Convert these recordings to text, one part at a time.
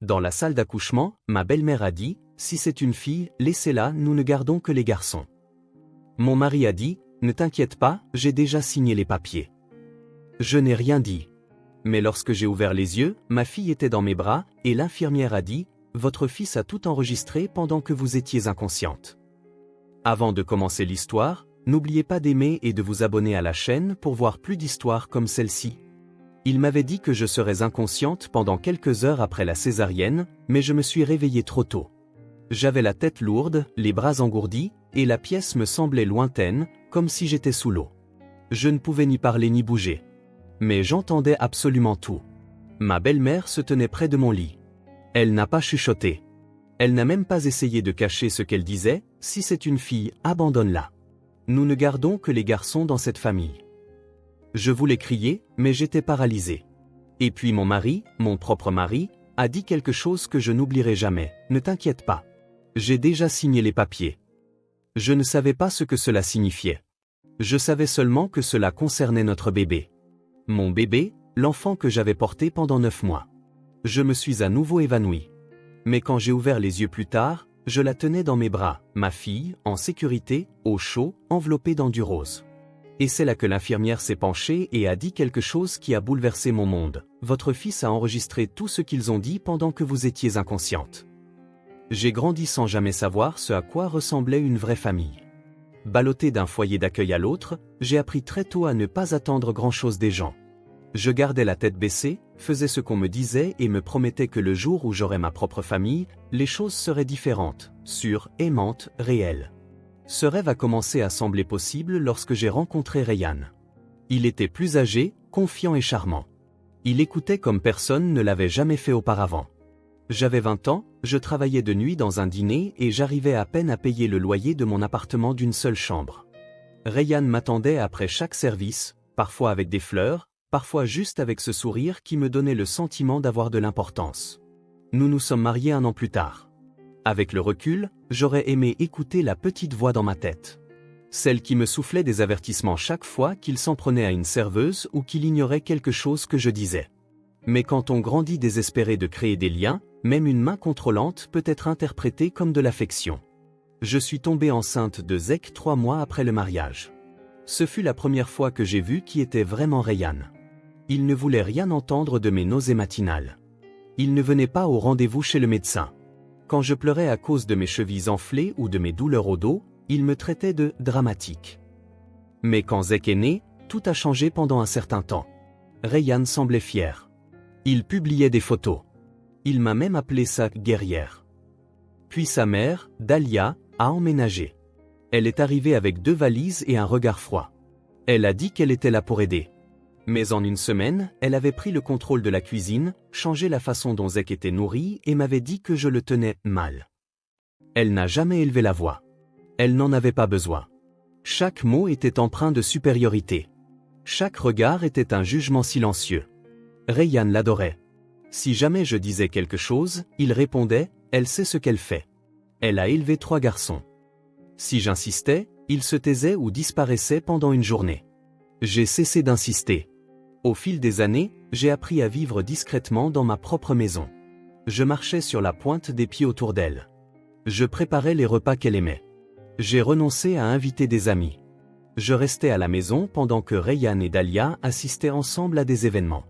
Dans la salle d'accouchement, ma belle-mère a dit, « Si c'est une fille, laissez-la, nous ne gardons que les garçons. » Mon mari a dit, « Ne t'inquiète pas, j'ai déjà signé les papiers. » Je n'ai rien dit. Mais lorsque j'ai ouvert les yeux, ma fille était dans mes bras, et l'infirmière a dit, « Votre fils a tout enregistré pendant que vous étiez inconsciente. » Avant de commencer l'histoire, n'oubliez pas d'aimer et de vous abonner à la chaîne pour voir plus d'histoires comme celle-ci. Il m'avait dit que je serais inconsciente pendant quelques heures après la césarienne, mais je me suis réveillée trop tôt. J'avais la tête lourde, les bras engourdis, et la pièce me semblait lointaine, comme si j'étais sous l'eau. Je ne pouvais ni parler ni bouger. Mais j'entendais absolument tout. Ma belle-mère se tenait près de mon lit. Elle n'a pas chuchoté. Elle n'a même pas essayé de cacher ce qu'elle disait, « Si c'est une fille, abandonne-la. Nous ne gardons que les garçons dans cette famille. » Je voulais crier, mais j'étais paralysée. Et puis mon mari, mon propre mari, a dit quelque chose que je n'oublierai jamais, « Ne t'inquiète pas. J'ai déjà signé les papiers. » Je ne savais pas ce que cela signifiait. Je savais seulement que cela concernait notre bébé. Mon bébé, l'enfant que j'avais porté pendant 9 mois. Je me suis à nouveau évanouie. Mais quand j'ai ouvert les yeux plus tard, je la tenais dans mes bras, ma fille, en sécurité, au chaud, enveloppée dans du rose. Et c'est là que l'infirmière s'est penchée et a dit quelque chose qui a bouleversé mon monde. « Votre fils a enregistré tout ce qu'ils ont dit pendant que vous étiez inconsciente. » J'ai grandi sans jamais savoir ce à quoi ressemblait une vraie famille. Ballottée d'un foyer d'accueil à l'autre, j'ai appris très tôt à ne pas attendre grand-chose des gens. Je gardais la tête baissée, faisais ce qu'on me disait et me promettais que le jour où j'aurais ma propre famille, les choses seraient différentes, sûres, aimantes, réelles. Ce rêve a commencé à sembler possible lorsque j'ai rencontré Rayhan. Il était plus âgé, confiant et charmant. Il écoutait comme personne ne l'avait jamais fait auparavant. J'avais 20 ans, je travaillais de nuit dans un dîner et j'arrivais à peine à payer le loyer de mon appartement d'une seule chambre. Rayhan m'attendait après chaque service, parfois avec des fleurs, parfois juste avec ce sourire qui me donnait le sentiment d'avoir de l'importance. Nous nous sommes mariés 1 an plus tard. Avec le recul, j'aurais aimé écouter la petite voix dans ma tête. Celle qui me soufflait des avertissements chaque fois qu'il s'en prenait à une serveuse ou qu'il ignorait quelque chose que je disais. Mais quand on grandit désespéré de créer des liens, même une main contrôlante peut être interprétée comme de l'affection. Je suis tombée enceinte de Zek 3 mois après le mariage. Ce fut la première fois que j'ai vu qui était vraiment Rayhan. Il ne voulait rien entendre de mes nausées matinales. Il ne venait pas au rendez-vous chez le médecin. Quand je pleurais à cause de mes chevilles enflées ou de mes douleurs au dos, il me traitait de « dramatique ». Mais quand Zek est né, tout a changé pendant un certain temps. Rayhan semblait fier. Il publiait des photos. Il m'a même appelé sa « guerrière ». Puis sa mère, Dalia, a emménagé. Elle est arrivée avec 2 valises et un regard froid. Elle a dit qu'elle était là pour aider. Mais en une semaine, elle avait pris le contrôle de la cuisine, changé la façon dont Zek était nourri et m'avait dit que je le tenais mal. Elle n'a jamais élevé la voix. Elle n'en avait pas besoin. Chaque mot était empreint de supériorité. Chaque regard était un jugement silencieux. Rayhan l'adorait. Si jamais je disais quelque chose, il répondait, « Elle sait ce qu'elle fait. Elle a élevé 3 garçons. » Si j'insistais, il se taisait ou disparaissait pendant une journée. J'ai cessé d'insister. Au fil des années, j'ai appris à vivre discrètement dans ma propre maison. Je marchais sur la pointe des pieds autour d'elle. Je préparais les repas qu'elle aimait. J'ai renoncé à inviter des amis. Je restais à la maison pendant que Rayhan et Dalia assistaient ensemble à des événements.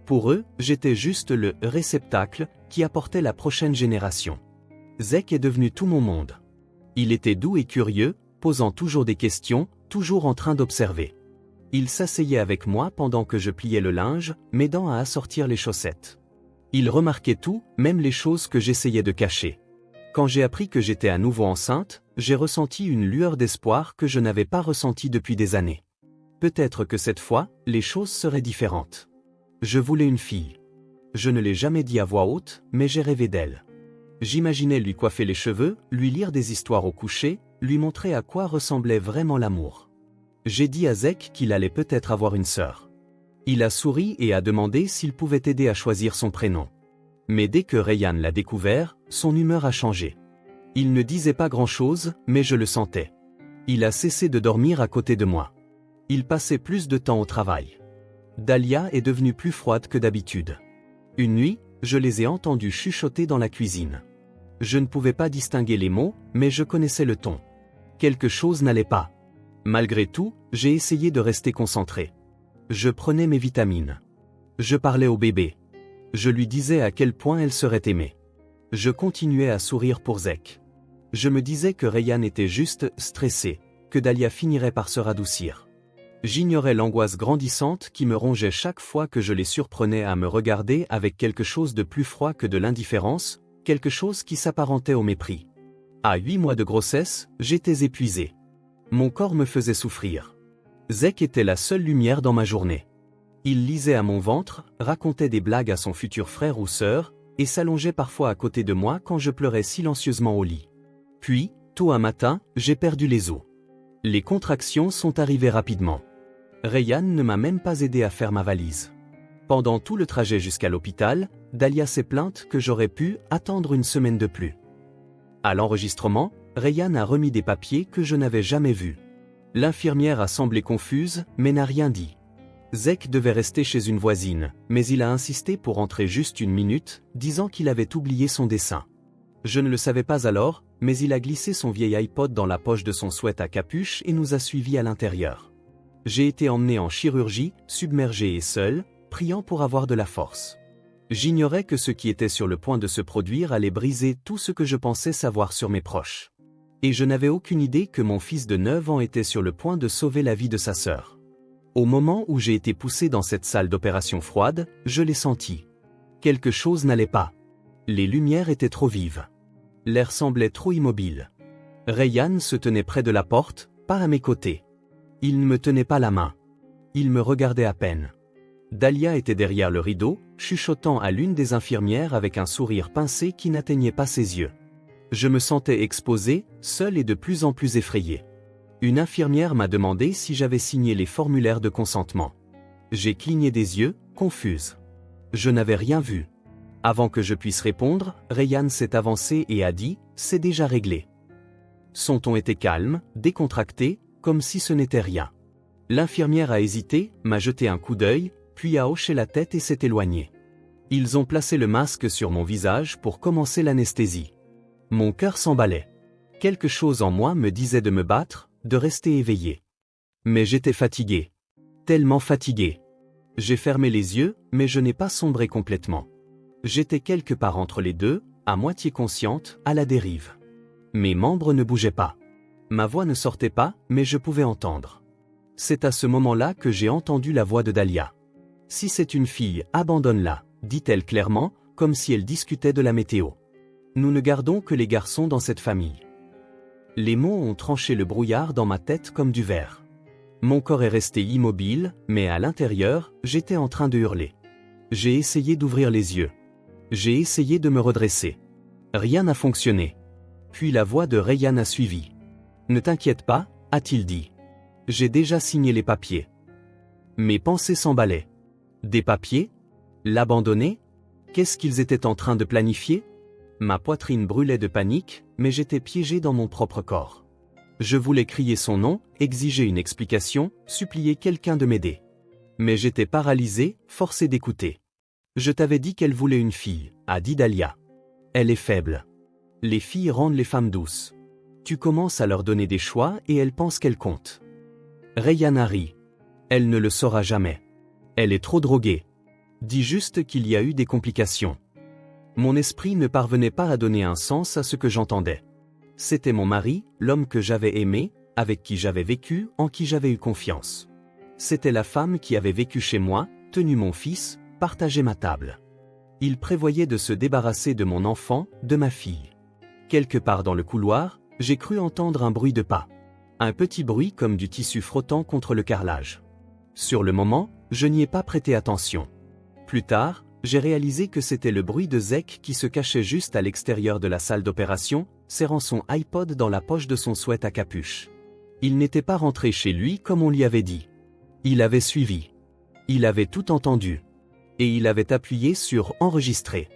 Pour eux, j'étais juste le réceptacle qui apportait la prochaine génération. Zek est devenu tout mon monde. Il était doux et curieux, posant toujours des questions, toujours en train d'observer. Il s'asseyait avec moi pendant que je pliais le linge, m'aidant à assortir les chaussettes. Il remarquait tout, même les choses que j'essayais de cacher. Quand j'ai appris que j'étais à nouveau enceinte, j'ai ressenti une lueur d'espoir que je n'avais pas ressentie depuis des années. Peut-être que cette fois, les choses seraient différentes. Je voulais une fille. Je ne l'ai jamais dit à voix haute, mais j'ai rêvé d'elle. J'imaginais lui coiffer les cheveux, lui lire des histoires au coucher, lui montrer à quoi ressemblait vraiment l'amour. J'ai dit à Zek qu'il allait peut-être avoir une sœur. Il a souri et a demandé s'il pouvait aider à choisir son prénom. Mais dès que Rayhan l'a découvert, son humeur a changé. Il ne disait pas grand-chose, mais je le sentais. Il a cessé de dormir à côté de moi. Il passait plus de temps au travail. Dalia est devenue plus froide que d'habitude. Une nuit, je les ai entendus chuchoter dans la cuisine. Je ne pouvais pas distinguer les mots, mais je connaissais le ton. Quelque chose n'allait pas. Malgré tout, j'ai essayé de rester concentré. Je prenais mes vitamines. Je parlais au bébé. Je lui disais à quel point elle serait aimée. Je continuais à sourire pour Zek. Je me disais que Rayhan était juste stressé, que Dahlia finirait par se radoucir. J'ignorais l'angoisse grandissante qui me rongeait chaque fois que je les surprenais à me regarder avec quelque chose de plus froid que de l'indifférence, quelque chose qui s'apparentait au mépris. À 8 mois de grossesse, j'étais épuisé. Mon corps me faisait souffrir. Zek était la seule lumière dans ma journée. Il lisait à mon ventre, racontait des blagues à son futur frère ou sœur, et s'allongeait parfois à côté de moi quand je pleurais silencieusement au lit. Puis, tôt un matin, j'ai perdu les os. Les contractions sont arrivées rapidement. Rayhan ne m'a même pas aidé à faire ma valise. Pendant tout le trajet jusqu'à l'hôpital, Dahlia s'est plainte que j'aurais pu attendre une semaine de plus. À l'enregistrement, Rayhan a remis des papiers que je n'avais jamais vus. L'infirmière a semblé confuse, mais n'a rien dit. Zek devait rester chez une voisine, mais il a insisté pour entrer juste une minute, disant qu'il avait oublié son dessin. Je ne le savais pas alors, mais il a glissé son vieil iPod dans la poche de son sweat à capuche et nous a suivis à l'intérieur. J'ai été emmené en chirurgie, submergé et seul, priant pour avoir de la force. J'ignorais que ce qui était sur le point de se produire allait briser tout ce que je pensais savoir sur mes proches. Et je n'avais aucune idée que mon fils de 9 ans était sur le point de sauver la vie de sa sœur. Au moment où j'ai été poussé dans cette salle d'opération froide, je l'ai senti. Quelque chose n'allait pas. Les lumières étaient trop vives. L'air semblait trop immobile. Rayhan se tenait près de la porte, pas à mes côtés. Il ne me tenait pas la main. Il me regardait à peine. Dahlia était derrière le rideau, chuchotant à l'une des infirmières avec un sourire pincé qui n'atteignait pas ses yeux. Je me sentais exposé, seul et de plus en plus effrayé. Une infirmière m'a demandé si j'avais signé les formulaires de consentement. J'ai cligné des yeux, confuse. Je n'avais rien vu. Avant que je puisse répondre, Rayhan s'est avancé et a dit « C'est déjà réglé ». Son ton était calme, décontracté, comme si ce n'était rien. L'infirmière a hésité, m'a jeté un coup d'œil, puis a hoché la tête et s'est éloignée. Ils ont placé le masque sur mon visage pour commencer l'anesthésie. Mon cœur s'emballait. Quelque chose en moi me disait de me battre, de rester éveillé. Mais j'étais fatigué. Tellement fatigué. J'ai fermé les yeux, mais je n'ai pas sombré complètement. J'étais quelque part entre les deux, à moitié consciente, à la dérive. Mes membres ne bougeaient pas. Ma voix ne sortait pas, mais je pouvais entendre. C'est à ce moment-là que j'ai entendu la voix de Dahlia. « Si c'est une fille, abandonne-la », dit-elle clairement, comme si elle discutait de la météo. Nous ne gardons que les garçons dans cette famille. Les mots ont tranché le brouillard dans ma tête comme du verre. Mon corps est resté immobile, mais à l'intérieur, j'étais en train de hurler. J'ai essayé d'ouvrir les yeux. J'ai essayé de me redresser. Rien n'a fonctionné. Puis la voix de Rayhan a suivi. « Ne t'inquiète pas », a-t-il dit. J'ai déjà signé les papiers. Mes pensées s'emballaient. Des papiers? L'abandonner? Qu'est-ce qu'ils étaient en train de planifier? Ma poitrine brûlait de panique, mais j'étais piégé dans mon propre corps. Je voulais crier son nom, exiger une explication, supplier quelqu'un de m'aider. Mais j'étais paralysé, forcé d'écouter. Je t'avais dit qu'elle voulait une fille, a dit Dahlia. Elle est faible. Les filles rendent les femmes douces. Tu commences à leur donner des choix et elles pensent qu'elles comptent. Rayhan a ri. Elle ne le saura jamais. Elle est trop droguée. Dis juste qu'il y a eu des complications. Mon esprit ne parvenait pas à donner un sens à ce que j'entendais. C'était mon mari, l'homme que j'avais aimé, avec qui j'avais vécu, en qui j'avais eu confiance. C'était la femme qui avait vécu chez moi, tenu mon fils, partagé ma table. Il prévoyait de se débarrasser de mon enfant, de ma fille. Quelque part dans le couloir, j'ai cru entendre un bruit de pas. Un petit bruit comme du tissu frottant contre le carrelage. Sur le moment, je n'y ai pas prêté attention. Plus tard, j'ai réalisé que c'était le bruit de Zek qui se cachait juste à l'extérieur de la salle d'opération, serrant son iPod dans la poche de son sweat à capuche. Il n'était pas rentré chez lui comme on lui avait dit. Il avait suivi. Il avait tout entendu. Et il avait appuyé sur « Enregistrer ».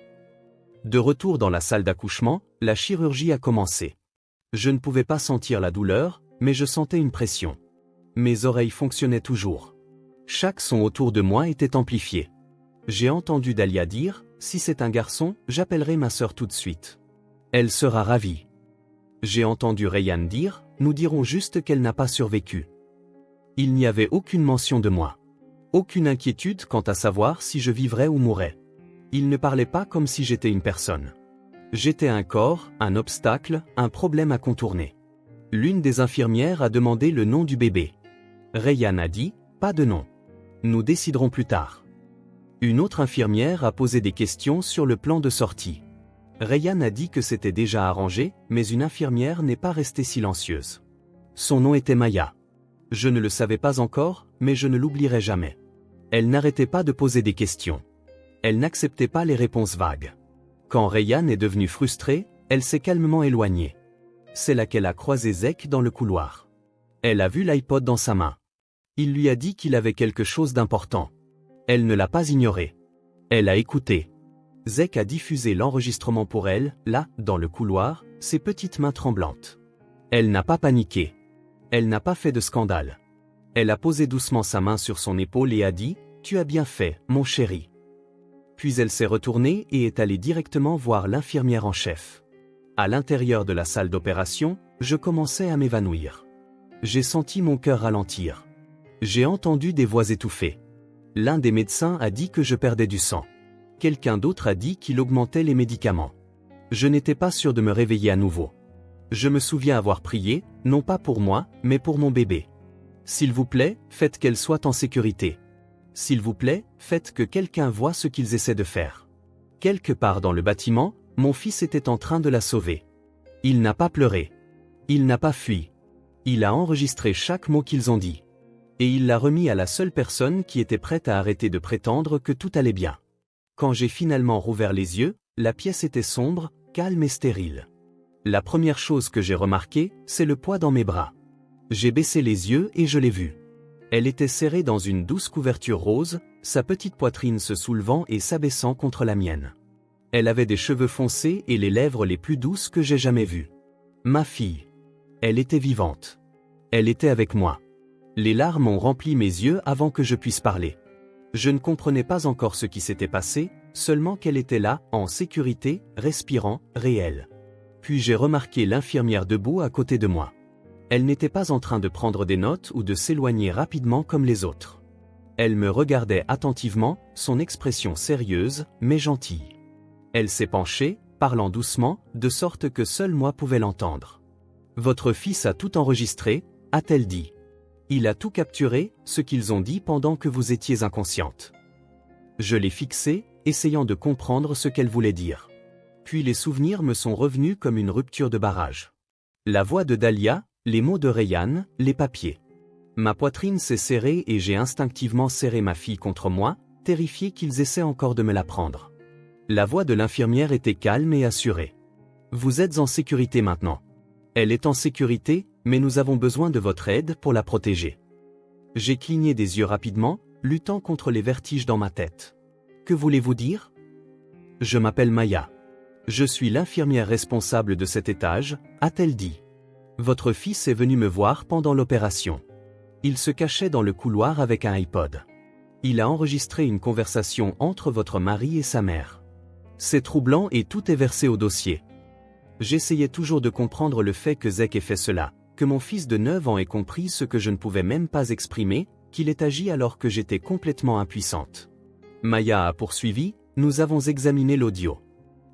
De retour dans la salle d'accouchement, la chirurgie a commencé. Je ne pouvais pas sentir la douleur, mais je sentais une pression. Mes oreilles fonctionnaient toujours. Chaque son autour de moi était amplifié. J'ai entendu Dahlia dire si c'est un garçon, j'appellerai ma sœur tout de suite. Elle sera ravie. J'ai entendu Rayyan dire, nous dirons juste qu'elle n'a pas survécu. Il n'y avait aucune mention de moi. Aucune inquiétude quant à savoir si je vivrais ou mourrais. Il ne parlait pas comme si j'étais une personne. J'étais un corps, un obstacle, un problème à contourner. L'une des infirmières a demandé le nom du bébé. Rayyan a dit, pas de nom. Nous déciderons plus tard. Une autre infirmière a posé des questions sur le plan de sortie. Rayyan a dit que c'était déjà arrangé, mais une infirmière n'est pas restée silencieuse. Son nom était Maya. Je ne le savais pas encore, mais je ne l'oublierai jamais. Elle n'arrêtait pas de poser des questions. Elle n'acceptait pas les réponses vagues. Quand Rayyan est devenue frustrée, elle s'est calmement éloignée. C'est là qu'elle a croisé Zek dans le couloir. Elle a vu l'iPod dans sa main. Il lui a dit qu'il avait quelque chose d'important. Elle ne l'a pas ignoré. Elle a écouté. Zek a diffusé l'enregistrement pour elle, là, dans le couloir, ses petites mains tremblantes. Elle n'a pas paniqué. Elle n'a pas fait de scandale. Elle a posé doucement sa main sur son épaule et a dit, « Tu as bien fait, mon chéri. » Puis elle s'est retournée et est allée directement voir l'infirmière en chef. À l'intérieur de la salle d'opération, je commençais à m'évanouir. J'ai senti mon cœur ralentir. J'ai entendu des voix étouffées. L'un des médecins a dit que je perdais du sang. Quelqu'un d'autre a dit qu'il augmentait les médicaments. Je n'étais pas sûr de me réveiller à nouveau. Je me souviens avoir prié, non pas pour moi, mais pour mon bébé. S'il vous plaît, faites qu'elle soit en sécurité. S'il vous plaît, faites que quelqu'un voie ce qu'ils essaient de faire. Quelque part dans le bâtiment, mon fils était en train de la sauver. Il n'a pas pleuré. Il n'a pas fui. Il a enregistré chaque mot qu'ils ont dit. Et il l'a remis à la seule personne qui était prête à arrêter de prétendre que tout allait bien. Quand j'ai finalement rouvert les yeux, la pièce était sombre, calme et stérile. La première chose que j'ai remarquée, c'est le poids dans mes bras. J'ai baissé les yeux et je l'ai vue. Elle était serrée dans une douce couverture rose, sa petite poitrine se soulevant et s'abaissant contre la mienne. Elle avait des cheveux foncés et les lèvres les plus douces que j'ai jamais vues. Ma fille. Elle était vivante. Elle était avec moi. Les larmes ont rempli mes yeux avant que je puisse parler. Je ne comprenais pas encore ce qui s'était passé, seulement qu'elle était là, en sécurité, respirant, réelle. Puis j'ai remarqué l'infirmière debout à côté de moi. Elle n'était pas en train de prendre des notes ou de s'éloigner rapidement comme les autres. Elle me regardait attentivement, son expression sérieuse, mais gentille. Elle s'est penchée, parlant doucement, de sorte que seul moi pouvais l'entendre. « Votre fils a tout enregistré » a-t-elle dit. « Il a tout capturé, ce qu'ils ont dit pendant que vous étiez inconsciente. » Je l'ai fixée, essayant de comprendre ce qu'elle voulait dire. Puis les souvenirs me sont revenus comme une rupture de barrage. La voix de Dahlia, les mots de Rayyan, les papiers. Ma poitrine s'est serrée et j'ai instinctivement serré ma fille contre moi, terrifié qu'ils essaient encore de me la prendre. La voix de l'infirmière était calme et assurée. « Vous êtes en sécurité maintenant. Elle est en sécurité, mais nous avons besoin de votre aide pour la protéger. » J'ai cligné des yeux rapidement, luttant contre les vertiges dans ma tête. « Que voulez-vous dire ? » « Je m'appelle Maya. Je suis l'infirmière responsable de cet étage, a-t-elle dit. Votre fils est venu me voir pendant l'opération. Il se cachait dans le couloir avec un iPod. Il a enregistré une conversation entre votre mari et sa mère. C'est troublant et tout est versé au dossier. J'essayais toujours de comprendre le fait que Zek ait fait cela, que mon fils de 9 ans ait compris ce que je ne pouvais même pas exprimer, qu'il ait agi alors que j'étais complètement impuissante. Maya a poursuivi, nous avons examiné l'audio.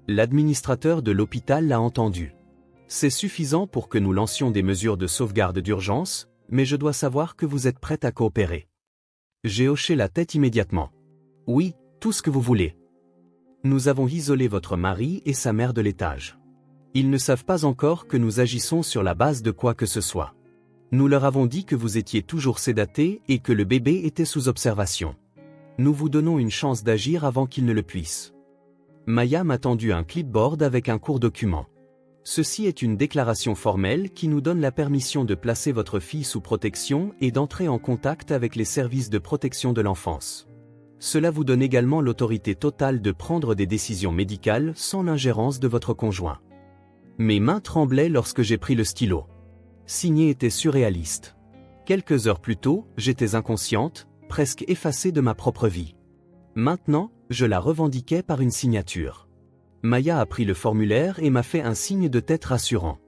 L'administrateur de l'hôpital l'a entendu. C'est suffisant pour que nous lancions des mesures de sauvegarde d'urgence, mais je dois savoir que vous êtes prête à coopérer. J'ai hoché la tête immédiatement. Oui, tout ce que vous voulez. Nous avons isolé votre mari et sa mère de l'étage. Ils ne savent pas encore que nous agissons sur la base de quoi que ce soit. Nous leur avons dit que vous étiez toujours sédaté et que le bébé était sous observation. Nous vous donnons une chance d'agir avant qu'ils ne le puissent. Maya m'a tendu un clipboard avec un court document. Ceci est une déclaration formelle qui nous donne la permission de placer votre fille sous protection et d'entrer en contact avec les services de protection de l'enfance. Cela vous donne également l'autorité totale de prendre des décisions médicales sans l'ingérence de votre conjoint. Mes mains tremblaient lorsque j'ai pris le stylo. Signer était surréaliste. Quelques heures plus tôt, j'étais inconsciente, presque effacée de ma propre vie. Maintenant, Je la revendiquais par une signature. Maya a pris le formulaire et m'a fait un signe de tête rassurant.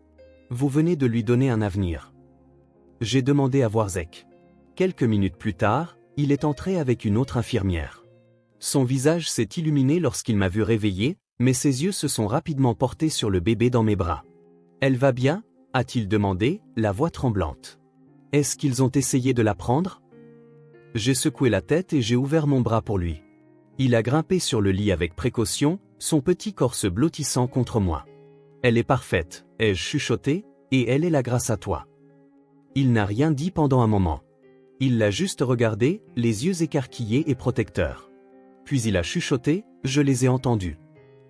Vous venez de lui donner un avenir. J'ai demandé à voir Zek. Quelques minutes plus tard, il est entré avec une autre infirmière. Son visage s'est illuminé lorsqu'il m'a vu réveiller, mais ses yeux se sont rapidement portés sur le bébé dans mes bras. Elle va bien ? A-t-il demandé, la voix tremblante. Est-ce qu'ils ont essayé de la prendre ? J'ai secoué la tête et j'ai ouvert mon bras pour lui. Il a grimpé sur le lit avec précaution, son petit corps se blottissant contre moi. Elle est parfaite, ai-je chuchoté, et elle est là grâce à toi. Il n'a rien dit pendant un moment. Il l'a juste regardé, les yeux écarquillés et protecteurs. Puis il a chuchoté, je les ai entendus.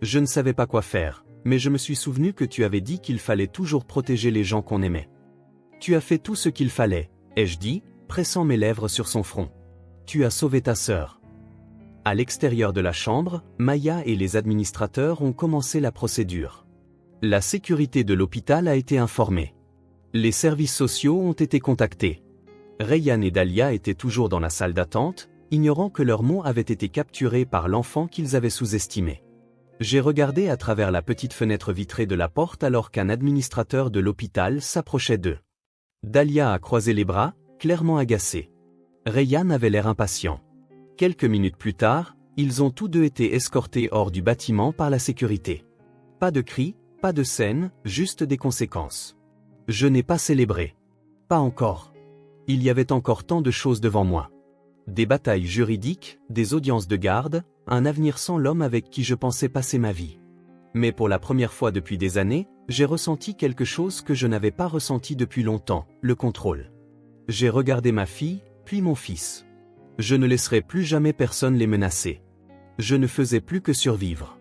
Je ne savais pas quoi faire, mais je me suis souvenu que tu avais dit qu'il fallait toujours protéger les gens qu'on aimait. Tu as fait tout ce qu'il fallait, ai-je dit, pressant mes lèvres sur son front. Tu as sauvé ta sœur. À l'extérieur de la chambre, Maya et les administrateurs ont commencé la procédure. La sécurité de l'hôpital a été informée. Les services sociaux ont été contactés. Rayyan et Dahlia étaient toujours dans la salle d'attente, ignorant que leur mot avait été capturé par l'enfant qu'ils avaient sous-estimé. J'ai regardé à travers la petite fenêtre vitrée de la porte alors qu'un administrateur de l'hôpital s'approchait d'eux. Dahlia a croisé les bras, clairement agacée. Rayyan avait l'air impatient. Quelques minutes plus tard, ils ont tous deux été escortés hors du bâtiment par la sécurité. Pas de cris, pas de scène, juste des conséquences. Je n'ai pas célébré. Pas encore. Il y avait encore tant de choses devant moi. Des batailles juridiques, des audiences de garde, un avenir sans l'homme avec qui je pensais passer ma vie. Mais pour la première fois depuis des années, j'ai ressenti quelque chose que je n'avais pas ressenti depuis longtemps, le contrôle. J'ai regardé ma fille, puis mon fils. Je ne laisserai plus jamais personne les menacer. Je ne faisais plus que survivre.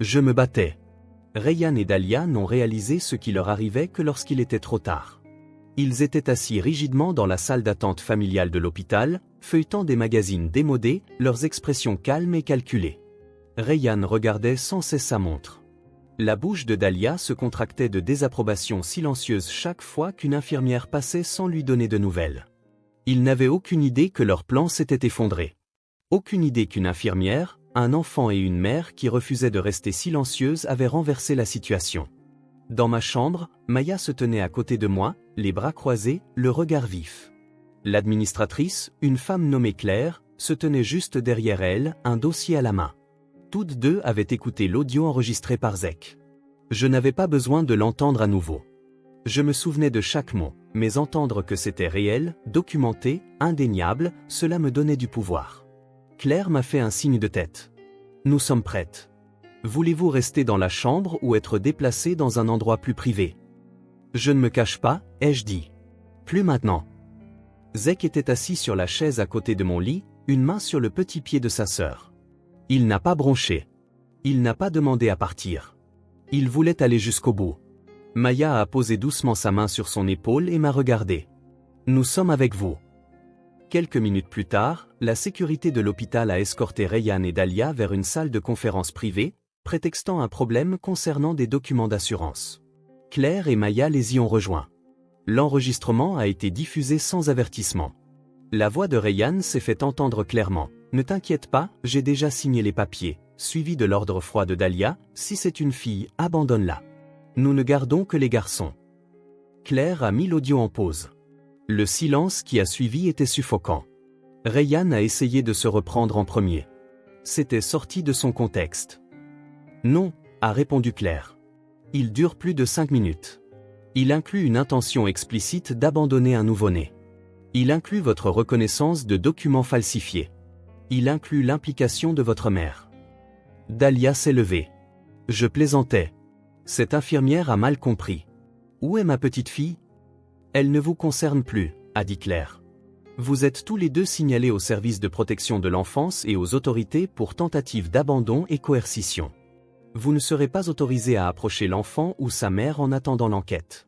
Je me battais. Rayyan et Dahlia n'ont réalisé ce qui leur arrivait que lorsqu'il était trop tard. Ils étaient assis rigidement dans la salle d'attente familiale de l'hôpital, feuilletant des magazines démodés, leurs expressions calmes et calculées. Rayyan regardait sans cesse sa montre. La bouche de Dahlia se contractait de désapprobation silencieuse chaque fois qu'une infirmière passait sans lui donner de nouvelles. Ils n'avaient aucune idée que leur plan s'était effondré. Aucune idée qu'une infirmière, un enfant et une mère qui refusaient de rester silencieuses avaient renversé la situation. Dans ma chambre, Maya se tenait à côté de moi, les bras croisés, le regard vif. L'administratrice, une femme nommée Claire, se tenait juste derrière elle, un dossier à la main. Toutes deux avaient écouté l'audio enregistré par Zek. Je n'avais pas besoin de l'entendre à nouveau. Je me souvenais de chaque mot, mais entendre que c'était réel, documenté, indéniable, cela me donnait du pouvoir. Claire m'a fait un signe de tête. Nous sommes prêtes. Voulez-vous rester dans la chambre ou être déplacé dans un endroit plus privé? Je ne me cache pas, ai-je dit. Plus maintenant. Zek était assis sur la chaise à côté de mon lit, une main sur le petit pied de sa sœur. Il n'a pas bronché. Il n'a pas demandé à partir. Il voulait aller jusqu'au bout. Maya a posé doucement sa main sur son épaule et m'a regardé. Nous sommes avec vous. Quelques minutes plus tard, la sécurité de l'hôpital a escorté Rayyan et Dahlia vers une salle de conférence privée, prétextant un problème concernant des documents d'assurance. Claire et Maya les y ont rejoints. L'enregistrement a été diffusé sans avertissement. La voix de Rayyan s'est fait entendre clairement. Ne t'inquiète pas, j'ai déjà signé les papiers, suivi de l'ordre froid de Dahlia, si c'est une fille, abandonne-la. Nous ne gardons que les garçons. Claire a mis l'audio en pause. Le silence qui a suivi était suffocant. Rayyan a essayé de se reprendre en premier. C'était sorti de son contexte. Non, a répondu Claire. Il dure plus de 5 minutes. Il inclut une intention explicite d'abandonner un nouveau-né. Il inclut votre reconnaissance de documents falsifiés. Il inclut l'implication de votre mère. Dahlia s'est levée. Je plaisantais. Cette infirmière a mal compris. Où est ma petite fille? Elle ne vous concerne plus, a dit Claire. Vous êtes tous les deux signalés au service de protection de l'enfance et aux autorités pour tentative d'abandon et coercition. Vous ne serez pas autorisé à approcher l'enfant ou sa mère en attendant l'enquête.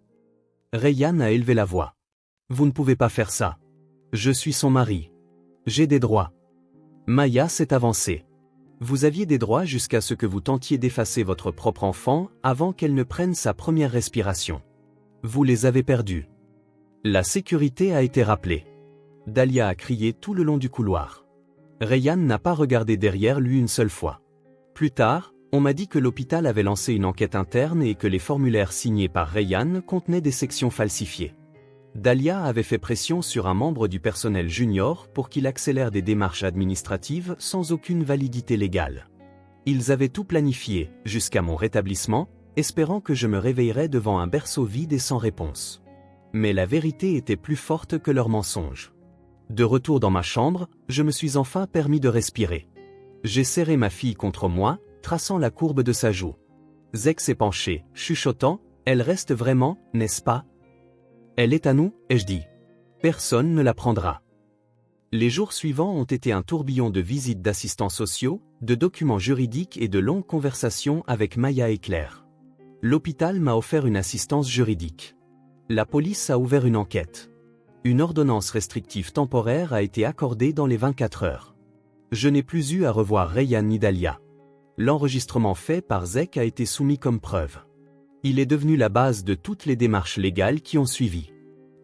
Rayyan a élevé la voix. Vous ne pouvez pas faire ça. Je suis son mari. J'ai des droits. Maya s'est avancée. Vous aviez des droits jusqu'à ce que vous tentiez d'effacer votre propre enfant avant qu'elle ne prenne sa première respiration. Vous les avez perdus. La sécurité a été rappelée. Dahlia a crié tout le long du couloir. Rayyan n'a pas regardé derrière lui une seule fois. Plus tard, on m'a dit que l'hôpital avait lancé une enquête interne et que les formulaires signés par Rayyan contenaient des sections falsifiées. Dalia avait fait pression sur un membre du personnel junior pour qu'il accélère des démarches administratives sans aucune validité légale. Ils avaient tout planifié, jusqu'à mon rétablissement, espérant que je me réveillerais devant un berceau vide et sans réponse. Mais la vérité était plus forte que leurs mensonges. De retour dans ma chambre, je me suis enfin permis de respirer. J'ai serré ma fille contre moi, traçant la courbe de sa joue. Zek s'est penché, chuchotant, « Elle reste vraiment, n'est-ce pas ? Elle est à nous » ai-je dit. « Personne ne la prendra. » Les jours suivants ont été un tourbillon de visites d'assistants sociaux, de documents juridiques et de longues conversations avec Maya et Claire. L'hôpital m'a offert une assistance juridique. La police a ouvert une enquête. Une ordonnance restrictive temporaire a été accordée dans les 24 heures. Je n'ai plus eu à revoir Rayyan ni Dalia. L'enregistrement fait par Zek a été soumis comme preuve. Il est devenu la base de toutes les démarches légales qui ont suivi.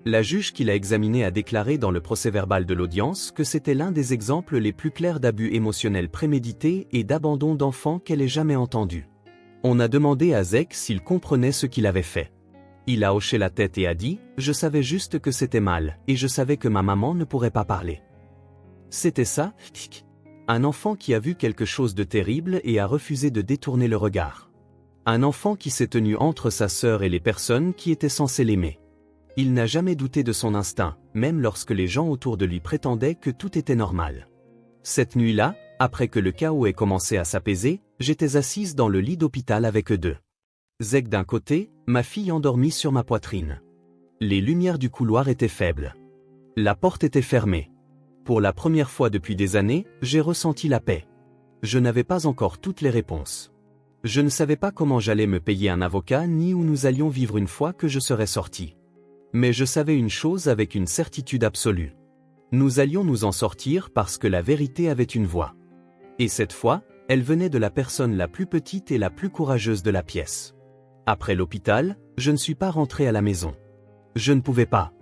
La juge qui l'a examiné a déclaré dans le procès-verbal de l'audience que c'était l'un des exemples les plus clairs d'abus émotionnels prémédités et d'abandon d'enfants qu'elle ait jamais entendu. On a demandé à Zek s'il comprenait ce qu'il avait fait. Il a hoché la tête et a dit « Je savais juste que c'était mal, et je savais que ma maman ne pourrait pas parler. » C'était ça, un enfant qui a vu quelque chose de terrible et a refusé de détourner le regard. Un enfant qui s'est tenu entre sa sœur et les personnes qui étaient censées l'aimer. Il n'a jamais douté de son instinct, même lorsque les gens autour de lui prétendaient que tout était normal. Cette nuit-là, après que le chaos ait commencé à s'apaiser, j'étais assise dans le lit d'hôpital avec eux deux. Zek d'un côté, ma fille endormie sur ma poitrine. Les lumières du couloir étaient faibles. La porte était fermée. Pour la première fois depuis des années, j'ai ressenti la paix. Je n'avais pas encore toutes les réponses. Je ne savais pas comment j'allais me payer un avocat ni où nous allions vivre une fois que je serais sorti. Mais je savais une chose avec une certitude absolue. Nous allions nous en sortir parce que la vérité avait une voix. Et cette fois, elle venait de la personne la plus petite et la plus courageuse de la pièce. Après l'hôpital, je ne suis pas rentré à la maison. Je ne pouvais pas.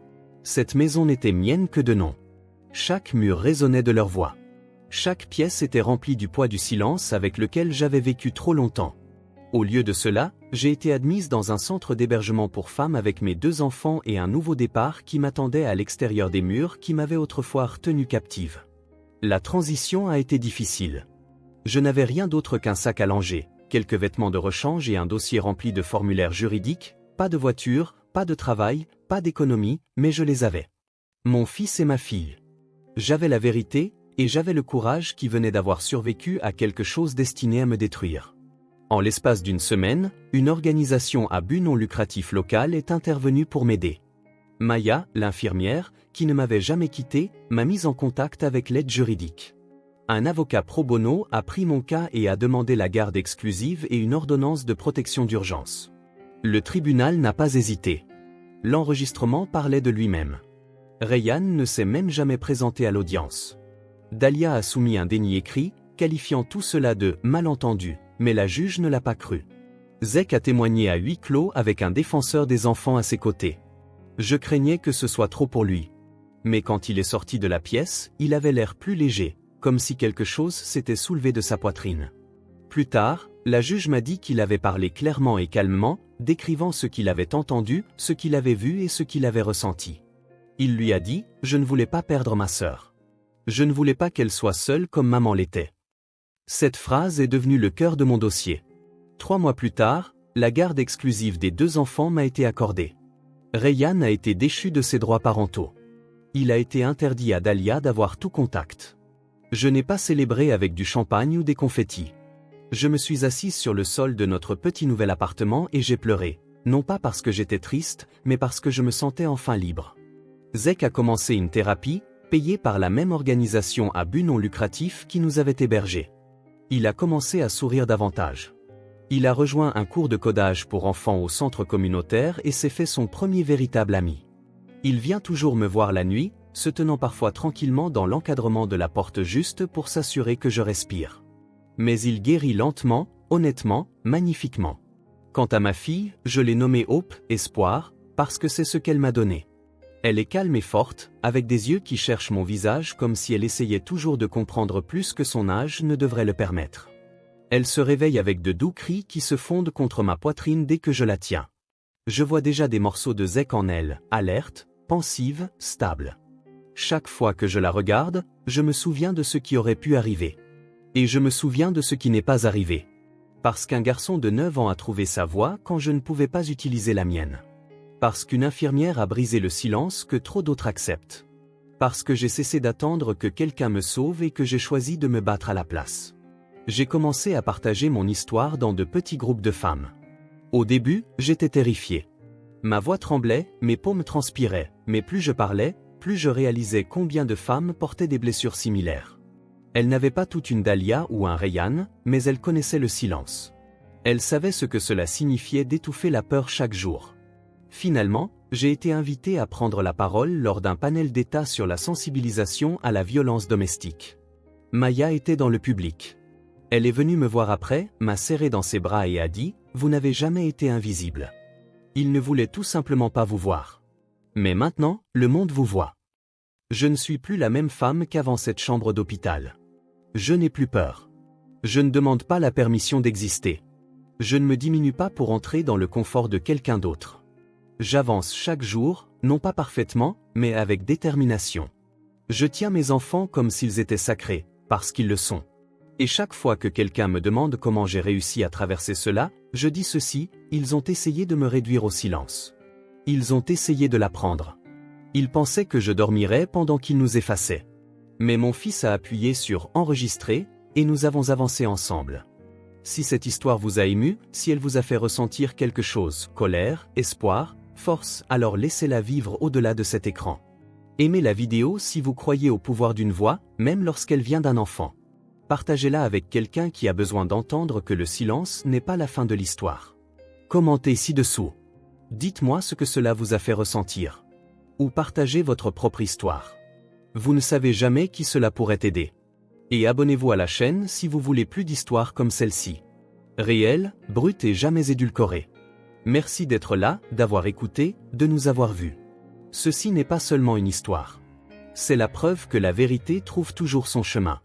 Cette maison n'était mienne que de nom. Chaque mur résonnait de leur voix. Chaque pièce était remplie du poids du silence avec lequel j'avais vécu trop longtemps. Au lieu de cela, j'ai été admise dans un centre d'hébergement pour femmes avec mes 2 enfants et un nouveau départ qui m'attendait à l'extérieur des murs qui m'avaient autrefois retenue captive. La transition a été difficile. Je n'avais rien d'autre qu'un sac à langer, quelques vêtements de rechange et un dossier rempli de formulaires juridiques, pas de voiture, pas de travail, pas d'économie, mais je les avais. Mon fils et ma fille. J'avais la vérité, et j'avais le courage qui venait d'avoir survécu à quelque chose destiné à me détruire. En l'espace d'une semaine, une organisation à but non lucratif local est intervenue pour m'aider. Maya, l'infirmière, qui ne m'avait jamais quitté, m'a mise en contact avec l'aide juridique. Un avocat pro bono a pris mon cas et a demandé la garde exclusive et une ordonnance de protection d'urgence. Le tribunal n'a pas hésité. L'enregistrement parlait de lui-même. Rayyan ne s'est même jamais présenté à l'audience. Dalia a soumis un déni écrit, qualifiant tout cela de « malentendu », mais la juge ne l'a pas cru. Zek a témoigné à huis clos avec un défenseur des enfants à ses côtés. Je craignais que ce soit trop pour lui. Mais quand il est sorti de la pièce, il avait l'air plus léger, comme si quelque chose s'était soulevé de sa poitrine. Plus tard, la juge m'a dit qu'il avait parlé clairement et calmement, décrivant ce qu'il avait entendu, ce qu'il avait vu et ce qu'il avait ressenti. Il lui a dit « Je ne voulais pas perdre ma sœur. Je ne voulais pas qu'elle soit seule comme maman l'était. » Cette phrase est devenue le cœur de mon dossier. 3 mois plus tard, la garde exclusive des 2 enfants m'a été accordée. Rayyan a été déchu de ses droits parentaux. Il a été interdit à Dalia d'avoir tout contact. Je n'ai pas célébré avec du champagne ou des confettis. Je me suis assise sur le sol de notre petit nouvel appartement et j'ai pleuré, non pas parce que j'étais triste, mais parce que je me sentais enfin libre. Zek a commencé une thérapie, payée par la même organisation à but non lucratif qui nous avait hébergés. Il a commencé à sourire davantage. Il a rejoint un cours de codage pour enfants au centre communautaire et s'est fait son premier véritable ami. Il vient toujours me voir la nuit, se tenant parfois tranquillement dans l'encadrement de la porte juste pour s'assurer que je respire. Mais il guérit lentement, honnêtement, magnifiquement. Quant à ma fille, je l'ai nommée Hope, espoir, parce que c'est ce qu'elle m'a donné. Elle est calme et forte, avec des yeux qui cherchent mon visage comme si elle essayait toujours de comprendre plus que son âge ne devrait le permettre. Elle se réveille avec de doux cris qui se fondent contre ma poitrine dès que je la tiens. Je vois déjà des morceaux de zec en elle, alerte, pensive, stable. Chaque fois que je la regarde, je me souviens de ce qui aurait pu arriver. Et je me souviens de ce qui n'est pas arrivé. Parce qu'un garçon de 9 ans a trouvé sa voix quand je ne pouvais pas utiliser la mienne. Parce qu'une infirmière a brisé le silence que trop d'autres acceptent. Parce que j'ai cessé d'attendre que quelqu'un me sauve et que j'ai choisi de me battre à la place. J'ai commencé à partager mon histoire dans de petits groupes de femmes. Au début, j'étais terrifié. Ma voix tremblait, mes paumes transpiraient, mais plus je parlais, plus je réalisais combien de femmes portaient des blessures similaires. Elles n'avaient pas toute une Dahlia ou un Rayhan, mais elles connaissaient le silence. Elles savaient ce que cela signifiait d'étouffer la peur chaque jour. Finalement, j'ai été invité à prendre la parole lors d'un panel d'état sur la sensibilisation à la violence domestique. Maya était dans le public. Elle est venue me voir après, m'a serré dans ses bras et a dit « Vous n'avez jamais été invisible. Il ne voulait tout simplement pas vous voir. Mais maintenant, le monde vous voit. Je ne suis plus la même femme qu'avant cette chambre d'hôpital. Je n'ai plus peur. Je ne demande pas la permission d'exister. Je ne me diminue pas pour entrer dans le confort de quelqu'un d'autre. J'avance chaque jour, non pas parfaitement, mais avec détermination. Je tiens mes enfants comme s'ils étaient sacrés, parce qu'ils le sont. Et chaque fois que quelqu'un me demande comment j'ai réussi à traverser cela, je dis ceci, ils ont essayé de me réduire au silence. Ils ont essayé de l'apprendre. Ils pensaient que je dormirais pendant qu'ils nous effaçaient. Mais mon fils a appuyé sur « Enregistrer » et nous avons avancé ensemble. Si cette histoire vous a ému, si elle vous a fait ressentir quelque chose, colère, espoir, force, alors laissez-la vivre au-delà de cet écran. Aimez la vidéo si vous croyez au pouvoir d'une voix, même lorsqu'elle vient d'un enfant. Partagez-la avec quelqu'un qui a besoin d'entendre que le silence n'est pas la fin de l'histoire. Commentez ci-dessous. Dites-moi ce que cela vous a fait ressentir. Ou partagez votre propre histoire. Vous ne savez jamais qui cela pourrait aider. Et abonnez-vous à la chaîne si vous voulez plus d'histoires comme celle-ci. Réelle, brute et jamais édulcorée. Merci d'être là, d'avoir écouté, de nous avoir vus. Ceci n'est pas seulement une histoire. C'est la preuve que la vérité trouve toujours son chemin.